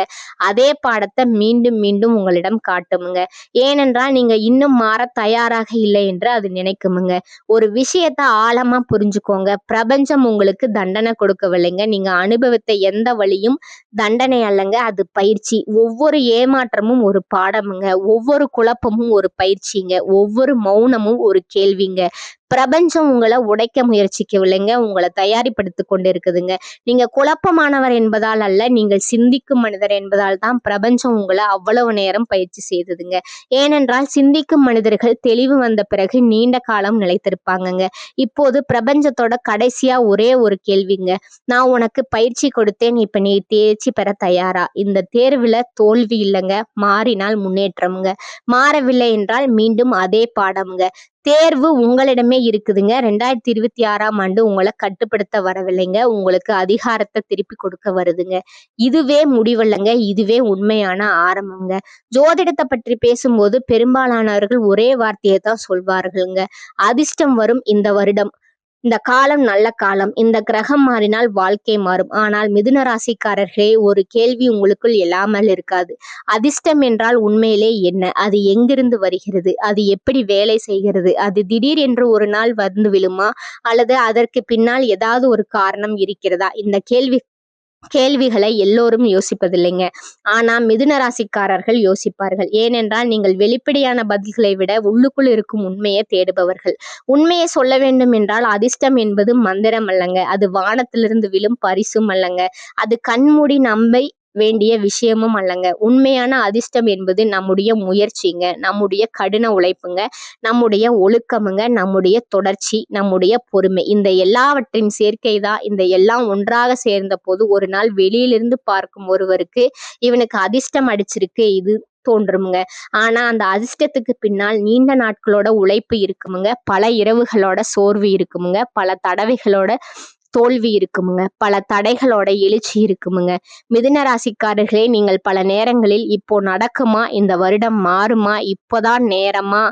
அதே பாடத்தை மீண்டும் மீண்டும் உங்களிடம் காட்டுமுங்க. ஏனென்றால் நீங்க இன்னும் மாற தயாராக இல்லை என்று அது நினைக்குமுங்க. ஒரு விஷயத்த ஆழமா புரிஞ்சுக்கோங்க. பிரபஞ்சம் உங்களுக்கு தண்டனை கொடுக்கவில்லைங்க. நீங்க அனுபவித்த எந்த வழியும் தண்டனை அல்லங்க, அது பயிற்சி. ஒவ்வொரு ஏமாற்றமும் ஒரு பாடமுங்க, ஒவ்வொரு குழப்பமும் ஒரு பயிற்சிங்க, ஒவ்வொரு மௌனமும் ஒரு கேள்விங்க. பிரபஞ்சம் உங்களை உடைக்க முயற்சிக்கவில்லைங்க, உங்களை தயாரிப்படுத்தி கொண்டு இருக்குதுங்க. நீங்க குழப்பமானவர் என்பதால் அல்ல, நீங்கள் சிந்திக்கும் மனிதர் என்பதால் தான் பிரபஞ்சம் உங்களை அவ்வளவு நேரம் பயிற்சி செய்ததுங்க. ஏனென்றால் சிந்திக்கும் மனிதர்கள் தெளிவு வந்த பிறகு நீண்ட காலம் நிலைத்திருப்பாங்கங்க. இப்போது பிரபஞ்சத்தோட கடைசியா ஒரே ஒரு கேள்விங்க. நான் உனக்கு பயிற்சி கொடுத்தேன், இப்ப நீ தேர்ச்சி பெற தயாரா? இந்த தேர்வுல தோல்வி இல்லைங்க, மாறினால் முன்னேற்றம்ங்க. மாறவில்லை என்றால் மீண்டும் அதே பாடம்ங்க. தேர்வு உங்களிடமே இருக்குதுங்க. 2026ஆம் ஆண்டு உங்களை கட்டுப்படுத்த வரவில்லைங்க, உங்களுக்கு அதிகாரத்தை திருப்பி கொடுக்க வருதுங்க. இதுவே முடிவல்லங்க, இதுவே உண்மையான ஆரம்பங்க. ஜோதிடத்தை பற்றி பேசும்போது பெரும்பாலானவர்கள் ஒரே வார்த்தையை தான் சொல்வார்களுங்க. அதிர்ஷ்டம் வரும் இந்த வருடம், இந்த காலம் நல்ல காலம், இந்த கிரகம் மாறினால் வாழ்க்கை மாறும். ஆனால் மிதுன ராசிக்காரர்களே, ஒரு கேள்வி உங்களுக்குள் எழாமல் இருக்காது. அதிர்ஷ்டம் என்றால் உண்மையிலே என்ன? அது எங்கிருந்து வருகிறது? அது எப்படி வேலை செய்கிறது? அது திடீர் என்று ஒரு நாள் வந்து விழுமா, அல்லது அதற்கு பின்னால் ஏதாவது ஒரு காரணம் இருக்கிறதா? இந்த கேள்விகளை எல்லோரும் யோசிப்பதில்லைங்க. ஆனா மிதுன ராசிக்காரர்கள் யோசிப்பார்கள். ஏனென்றால் நீங்கள் வெளிப்படையான பதில்களை விட உள்ளுக்குள் இருக்கும் உண்மையை தேடுபவர்கள். உண்மையை சொல்ல வேண்டும் என்றால் அதிர்ஷ்டம் என்பது மந்திரம் அல்லங்க, அது வானத்திலிருந்து விழும் பரிசும் அல்லங்க, அது கண்மூடி நம்பை வேண்டிய விஷயமும் அல்லங்க. உண்மையான அதிர்ஷ்டம் என்பது நம்முடைய முயற்சிங்க, நம்முடைய கடின உழைப்புங்க, நம்முடைய ஒழுக்கமுங்க, நம்முடைய தொடர்ச்சி, நம்முடைய பொறுமை. இந்த எல்லாவற்றின் சேர்க்கை தான். இந்த எல்லாம் ஒன்றாக சேர்ந்த போது ஒரு நாள் வெளியிலிருந்து பார்க்கும் ஒருவருக்கு இவனுக்கு அதிர்ஷ்டம் அடிச்சிருக்கு இது தோன்றுமுங்க. ஆனா அந்த அதிர்ஷ்டத்துக்கு பின்னால் நீண்ட நாட்களோட உழைப்பு இருக்குமுங்க, பல இரவுகளோட சோர்வு இருக்குமுங்க, பல தடவைகளோட தோல்வி இருக்குமுங்க, பல தடைகளோட எழுச்சி இருக்குமுங்க. மிதுன ராசிக்காரர்களே, நீங்கள் பல நேரங்களில் இப்போ நடக்குமா, இந்த வருடம் மாறுமா, இப்போதான் நேரமா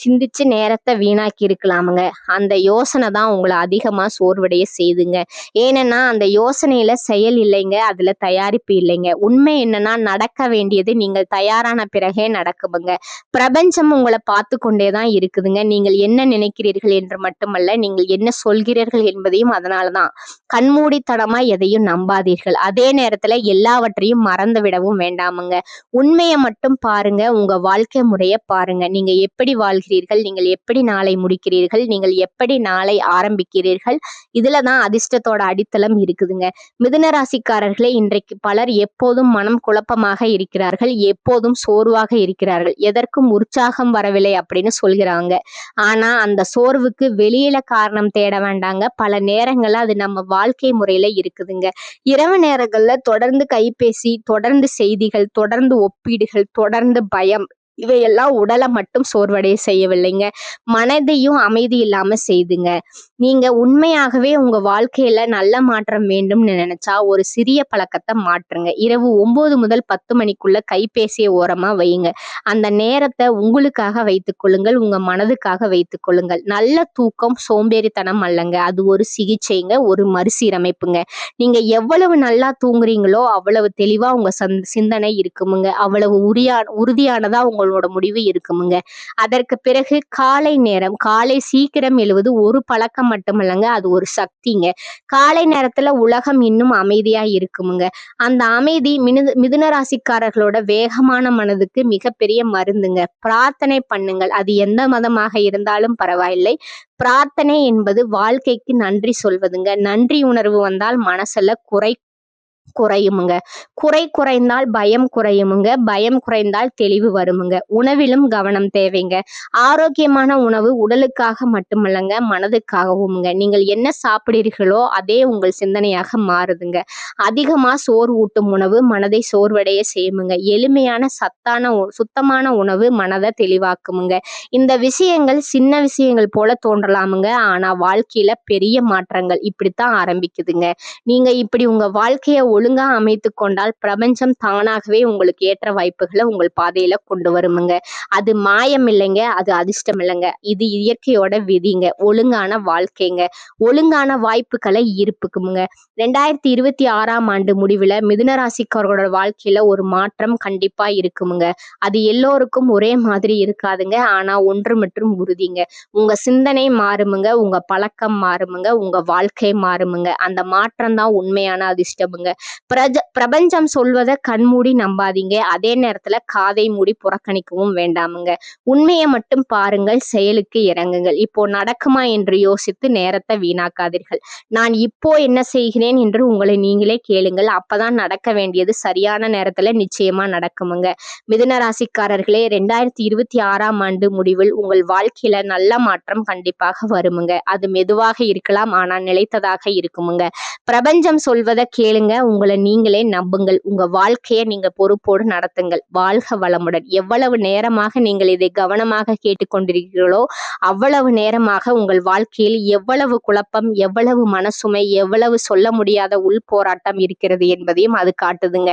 சிந்திச்சு நேரத்தை வீணாக்கி இருக்கலாமுங்க. அந்த யோசனை தான் உங்களை அதிகமா சோர்வடைய செய்துங்க. ஏன்னா அந்த யோசனையில செயல் இல்லைங்க, அதுல தயாரிப்பு இல்லைங்க. உண்மை என்னன்னா நடக்க வேண்டியது நீங்கள் தயாரான பிறகே நடக்குமுங்க. பிரபஞ்சம் உங்களை பார்த்து கொண்டேதான் இருக்குதுங்க. நீங்கள் என்ன நினைக்கிறீர்கள் என்று மட்டுமல்ல, நீங்கள் என்ன சொல்கிறீர்கள் என்பதையும். அதனாலதான் கண்மூடித்தனமா எதையும் நம்பாதீர்கள். அதே நேரத்துல எல்லாவற்றையும் மறந்து விடவும் வேண்டாமுங்க. உண்மையை மட்டும் பாருங்க, உங்க வாழ்க்கை முறைய பாருங்க. நீங்க எப்படி வாழ்கிறீர்கள், நீங்கள் எப்படி நாளை முடிக்கிறீர்கள், நீங்கள் எப்படி நாளை ஆரம்பிக்கிறீர்கள், இதுலதான் அதிர்ஷ்டத்தோட அடித்தளம் இருக்குதுங்க. மிதுன ராசிக்காரர்களே, இன்றைக்கு பலர் எப்போதும் மனம் குழப்பமாக இருக்கிறார்கள், எப்போதும் சோர்வாக இருக்கிறார்கள், எதற்கும் உற்சாகம் வரவில்லை அப்படின்னு சொல்கிறாங்க. ஆனா அந்த சோர்வுக்கு வெளியில காரணம் தேட வேண்டாங்க. பல நேரங்கள்ல அது நம்ம வாழ்க்கை முறையில இருக்குதுங்க. இரவு நேரங்கள்ல தொடர்ந்து கைபேசி, தொடர்ந்து செய்திகள், தொடர்ந்து ஒப்பீடுகள், தொடர்ந்து பயம், இவையெல்லாம் உடலை மட்டும் சோர்வடைய செய்யவில்லைங்க, மனதையும் அமைதி இல்லாம செய்துங்க. நீங்க உண்மையாகவே உங்க வாழ்க்கையில நல்ல மாற்றம் வேண்டும்னு நினைச்சா ஒரு சிறிய பழக்கத்தை மாற்றுங்க. இரவு 9 முதல் 10 மணிக்குள்ள கைபேசியை ஓரமா வையுங்க. அந்த நேரத்தை உங்களுக்காக வைத்துக் கொள்ளுங்கள், உங்க மனதுக்காக வைத்துக் கொள்ளுங்கள். நல்ல தூக்கம் சோம்பேறித்தனம் அல்லங்க, அது ஒரு சிகிச்சைங்க, ஒரு மறுசீரமைப்புங்க. நீங்க எவ்வளவு நல்லா தூங்குறீங்களோ அவ்வளவு தெளிவா உங்க சிந்தனை இருக்குமுங்க, அவ்வளவு உறுதியானதா உங்களோட முடிவு இருக்குமுங்க. அதற்கு பிறகு காலை நேரம், காலை சீக்கிரம் எழுவது ஒரு பழக்கம் மட்டுமல்லங்க, அது ஒரு சக்திங்க. காலை நேரத்துல உலகம் இன்னும் அமைதியா இருக்குமுங்க. அந்த அமைதி மிதுன ராசிக்காரர்களோட வேகமான மனதுக்கு மிகப்பெரிய மருந்துங்க. பிரார்த்தனை பண்ணுங்கள், அது எந்த மதமாக இருந்தாலும் பரவாயில்லை. பிரார்த்தனை என்பது வாழ்க்கைக்கு நன்றி சொல்வதுங்க. நன்றி உணர்வு வந்தால் மனசுல குறையுமுங்க. குறைந்தால் பயம் குறையுமுங்க. பயம் குறைந்தால் தெளிவு வருமுங்க. உணவிலும் கவனம் தேவைங்க. ஆரோக்கியமான உணவு உடலுக்காக மட்டுமல்லங்க, மனதுக்காகவும்ங்க. நீங்கள் என்ன சாப்பிடுறீர்களோ அதே உங்கள் சிந்தனையாக மாறுதுங்க. அதிகமா சோறு ஊட்டும் உணவு மனதை சோர்வடைய செய்யுமுங்க. எளிமையான சுத்தமான உணவு மனதை தெளிவாக்குமுங்க. இந்த விஷயங்கள் சின்ன விஷயங்கள் போல தோன்றலாமுங்க, ஆனா வாழ்க்கையில பெரிய மாற்றங்கள் இப்படித்தான் ஆரம்பிக்குதுங்க. நீங்க இப்படி உங்க வாழ்க்கைய ஒழுங்கா அமைத்து கொண்டால் பிரபஞ்சம் தானாகவே உங்களுக்கு ஏற்ற வாய்ப்புகளை உங்கள் பாதையில கொண்டு வருமுங்க. அது மாயம் இல்லைங்க, அது அதிர்ஷ்டம் இல்லைங்க, இது இயற்கையோட விதிங்க. ஒழுங்கான வாழ்க்கைங்க, ஒழுங்கான வாய்ப்புகளை ஈர்ப்புக்குமுங்க. 2026 முடிவுல மிதுன ராசிக்காரர்களோட வாழ்க்கையில ஒரு மாற்றம் கண்டிப்பா இருக்குமுங்க. அது எல்லோருக்கும் ஒரே மாதிரி இருக்காதுங்க, ஆனா ஒன்று மற்றும் உறுதிங்க. உங்க சிந்தனை மாறுமுங்க, உங்க பழக்கம் மாறுமுங்க, உங்க வாழ்க்கை மாறுமுங்க. அந்த மாற்றம் தான் உண்மையான அதிர்ஷ்டமுங்க. பிரபஞ்சம் சொல்வதை கண்மூடி நம்பாதீங்க, அதே நேரத்துல காதை மூடி புறக்கணிக்கவும் வேண்டாமுங்க. உண்மையை மட்டும் பாருங்கள், செயலுக்கு இறங்குங்கள். இப்போ நடக்குமா என்று யோசித்து நேரத்தை வீணாக்காதீர்கள். நான் இப்போ என்ன செய்கிறேன் என்று உங்களை நீங்களே கேளுங்கள். அப்பதான் நடக்க வேண்டியது சரியான நேரத்துல நிச்சயமா நடக்குமுங்க. மிதுன ராசிக்காரர்களே, 2026 முடிவில் உங்கள் வாழ்க்கையில நல்ல மாற்றம் கண்டிப்பாக வருமுங்க. அது மெதுவாக இருக்கலாம், ஆனா நிலைத்ததாக இருக்குமுங்க. பிரபஞ்சம் சொல்வதை கேளுங்க, உங்களை நீங்களே நம்புங்கள். உங்க வாழ்க்கையை நீங்க பொறுப்போடு நடத்துங்கள். வாழ்க வளமுடன். எவ்வளவு நேரமாக நீங்கள் இதை கவனமாக கேட்டுக்கொண்டிருக்கிறீர்களோ அவ்வளவு நேரமாக உங்கள் வாழ்க்கையில் எவ்வளவு குழப்பம், எவ்வளவு மனசுமை, எவ்வளவு சொல்ல முடியாத உள் போராட்டம் இருக்கிறது என்பதையும் அது காட்டுதுங்க.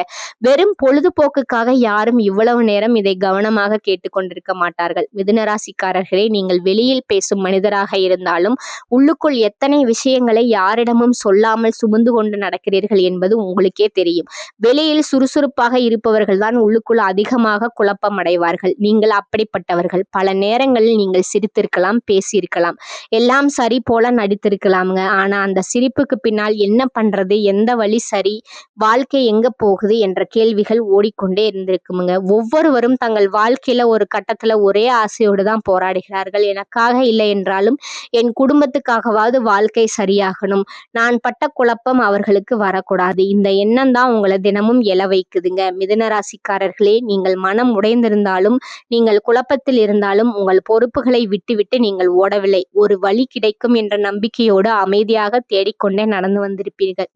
வெறும் பொழுதுபோக்குக்காக யாரும் இவ்வளவு நேரம் இதை கவனமாக கேட்டுக்கொண்டிருக்க மாட்டார்கள். மிதுன ராசிக்காரர்களே, நீங்கள் வெளியில் பேசும் மனிதராக இருந்தாலும் உள்ளுக்குள் எத்தனை விஷயங்களை யாரிடமும் சொல்லாமல் சுமந்து கொண்டு நடக்கிறீர்கள் என்பது உங்களுக்கே தெரியும். வெளியில் சுறுசுறுப்பாக இருப்பவர்கள் தான் உள்ளுக்குள் அதிகமாக குழப்பம் அடைவார்கள். நீங்கள் அப்படிப்பட்டவர்கள். பல நேரங்களில் நீங்கள் சிரித்திருக்கலாம், பேசியிருக்கலாம், எல்லாம் சரி போல நடித்திருக்கலாமுங்க. ஆனா அந்த சிரிப்புக்கு பின்னால் என்ன பண்றது, எந்த வழி சரி, வாழ்க்கை எங்க போகுது என்ற கேள்விகள் ஓடிக்கொண்டே இருந்திருக்குமுங்க. ஒவ்வொருவரும் தங்கள் வாழ்க்கையில ஒரு கட்டத்துல ஒரே ஆசையோடு தான் போராடுகிறார்கள். எனக்காக இல்லை என்றாலும் என் குடும்பத்துக்காகவாவது வாழ்க்கை சரியாகணும், நான் பட்ட குழப்பம் அவர்களுக்கு வரக்கூடாது. இந்த எண்ணம் தான் உங்களை தினமும் எழ வைக்குதுங்க. மிதுன ராசிக்காரர்களே, நீங்கள் மனம் உடைந்திருந்தாலும், நீங்கள் குழப்பத்தில் இருந்தாலும் உங்கள் பொறுப்புகளை விட்டுவிட்டு நீங்கள் ஓடவில்லை. ஒரு வழி கிடைக்கும் என்ற நம்பிக்கையோடு அமைதியாக தேடிக்கொண்டே நடந்து வந்திருப்பீர்கள்.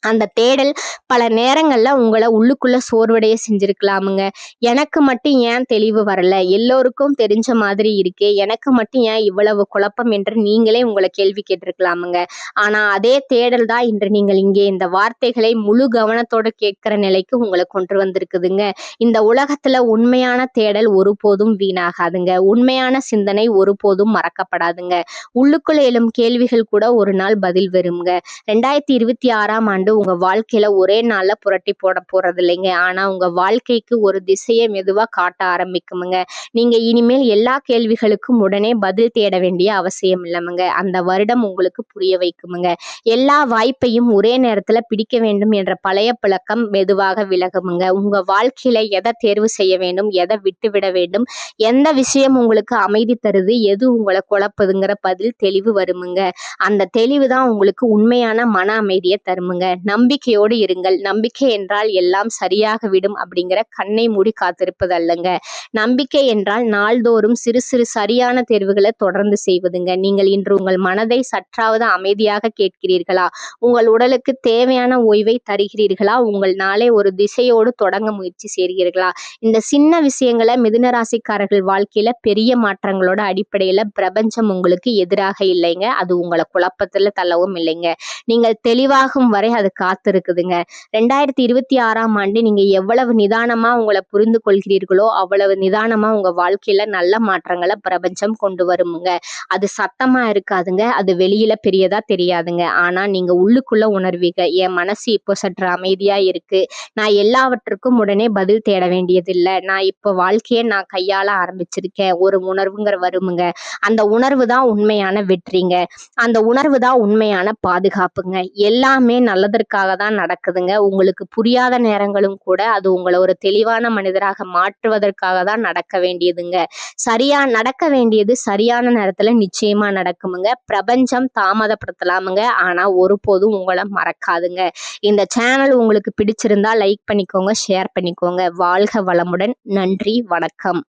அந்த தேடல் பல நேரங்கள்ல உங்களை உள்ளுக்குள்ள சோர்வடைய செஞ்சிருக்கலாமுங்க. எனக்கு மட்டும் ஏன் தெளிவு வரல, எல்லோருக்கும் தெரிஞ்ச மாதிரி இருக்கே, எனக்கு மட்டும் ஏன் இவ்வளவு குழப்பம் என்று நீங்களே உங்களை கேள்வி கேட்டிருக்கலாமுங்க. ஆனா அதே தேடல் தான் இன்று நீங்கள் இங்கே இந்த வார்த்தைகளை முழு கவனத்தோடு கேட்கிற நிலைக்கு உங்களை கொண்டு வந்திருக்குதுங்க. இந்த உலகத்துல உண்மையான தேடல் ஒருபோதும் வீணாகாதுங்க. உண்மையான சிந்தனை ஒருபோதும் மறக்கப்படாதுங்க. உள்ளுக்குள்ள எழும் கேள்விகள் கூட ஒரு நாள் பதில் வருங்க. 2026 உங்க வாழ்க்கையில ஒரே நாள்ல புரட்டி போட போறது இல்லைங்க, ஆனா உங்க வாழ்க்கைக்கு ஒரு திசையை மெதுவா காட்ட ஆரம்பிக்குமுங்க. நீங்க இனிமேல் எல்லா கேள்விகளுக்கும் உடனே பதில் தேட வேண்டிய அவசியம் இல்லைமுங்க. அந்த வருடம் உங்களுக்கு புரிய வைக்குமுங்க. எல்லா வாய்ப்பையும் ஒரே நேரத்துல பிடிக்க வேண்டும் என்ற பழைய பழக்கம் மெதுவாக விலகுமுங்க. உங்க வாழ்க்கையில எதை தேர்வு செய்ய வேண்டும், எதை விட்டுவிட வேண்டும், எந்த விஷயம் உங்களுக்கு அமைதி தருது, எது உங்களை குழப்புதுங்கிற பதில் தெளிவு வருமுங்க. அந்த தெளிவு தான் உங்களுக்கு உண்மையான மன அமைதியை தருமுங்க. நம்பிக்கையோடு இருங்கள். நம்பிக்கை என்றால் எல்லாம் சரியாக விடும் அப்படிங்கிற கண்ணை மூடி காத்திருப்பது அல்லங்க. நம்பிக்கை என்றால் நாள்தோறும் சிறு சிறு சரியான தேர்வுகளை தொடர்ந்து செய்வதுங்க. நீங்கள் இன்று உங்கள் மனதை சற்றாவது அமைதியாக கேட்கிறீர்களா? உங்கள் உடலுக்கு தேவையான ஓய்வை தருகிறீர்களா? உங்கள் நாளை ஒரு திசையோடு தொடங்க முயற்சி செய்கிறீர்களா? இந்த சின்ன விஷயங்களை மிதுன ராசிக்காரர்கள் வாழ்க்கையில பெரிய மாற்றங்களோட அடிப்படையில பிரபஞ்சம் உங்களுக்கு எதிராக இல்லைங்க. அது உங்களை குழப்பத்துல தள்ளவும் இல்லைங்க. நீங்கள் தெளிவாகும் வரை அது காத்திருக்குதுங்க. 2026ஆம் ஆண்டு நீங்க எவ்வளவு நிதானமா உங்களை புரிந்து கொள்கிறீர்களோ அவ்வளவு நிதானமா உங்க வாழ்க்கையில நல்ல மாற்றங்களை பிரபஞ்சம் கொண்டு வருமுங்க. அது சத்தமா இருக்காதுங்க, அது வெளியில பெரியதா தெரியாதுங்க. ஆனா நீங்க உள்ளுக்குள்ள உணர்வீங்க, என் மனசு இப்போ சற்று அமைதியா இருக்கு, நான் எல்லாவற்றுக்கும் உடனே பதில் தேட வேண்டியதில்லை, நான் இப்போ வாழ்க்கையை நான் கையாள ஆரம்பிச்சிருக்கேன், ஒரு உணர்வுங்கிற வருமுங்க. அந்த உணர்வு தான் உண்மையான வெற்றிங்க. அந்த உணர்வு தான் உண்மையான பாதுகாப்புங்க. எல்லாமே நல்லதற்காக தான் நடக்குதுங்க. உங்களுக்கு புரியாத நேரங்களும் கூட அது உங்களை ஒரு தெளிவான மனிதராக மாற்றுவதற்காக தான் நடக்க வேண்டியதுங்க. நடக்க வேண்டியது சரியான நேரத்துல நிச்சயமா நடக்குமுங்க. பிரபஞ்சம் தாமதப்படுத்தலாமுங்க, ஆனா ஒருபோதும் உங்களை மறக்காதுங்க. இந்த சேனல் உங்களுக்கு பிடிச்சிருந்தா லைக் பண்ணிக்கோங்க, ஷேர் பண்ணிக்கோங்க. வாழ்க வளமுடன். நன்றி, வணக்கம்.